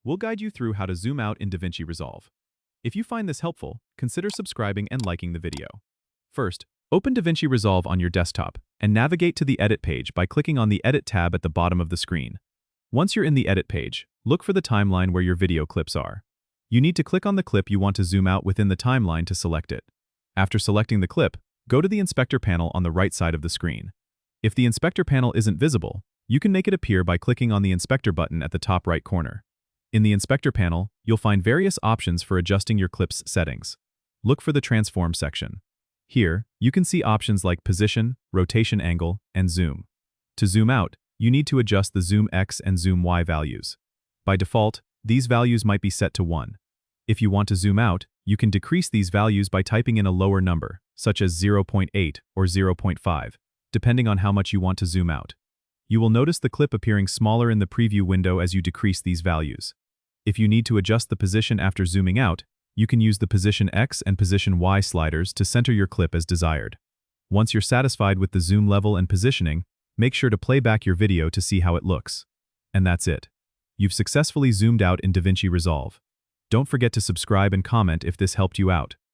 we'll guide you through how to zoom out in DaVinci Resolve. If you find this helpful, consider subscribing and liking the video. First, open DaVinci Resolve on your desktop and navigate to the Edit page by clicking on the Edit tab at the bottom of the screen. Once you're in the Edit page, look for the timeline where your video clips are. You need to click on the clip you want to zoom out within the timeline to select it. After selecting the clip, go to the Inspector panel on the right side of the screen. If the Inspector panel isn't visible, you can make it appear by clicking on the Inspector button at the top right corner. In the Inspector panel, you'll find various options for adjusting your clip's settings. Look for the Transform section. Here, you can see options like Position, Rotation Angle, and Zoom. To zoom out, you need to adjust the Zoom X and Zoom Y values. By default, these values might be set to 1. If you want to zoom out, you can decrease these values by typing in a lower number, such as 0.8 or 0.5, depending on how much you want to zoom out. You will notice the clip appearing smaller in the preview window as you decrease these values. If you need to adjust the position after zooming out, you can use the Position X and Position Y sliders to center your clip as desired. Once you're satisfied with the zoom level and positioning, make sure to play back your video to see how it looks. And that's it. You've successfully zoomed out in DaVinci Resolve. Don't forget to subscribe and comment if this helped you out.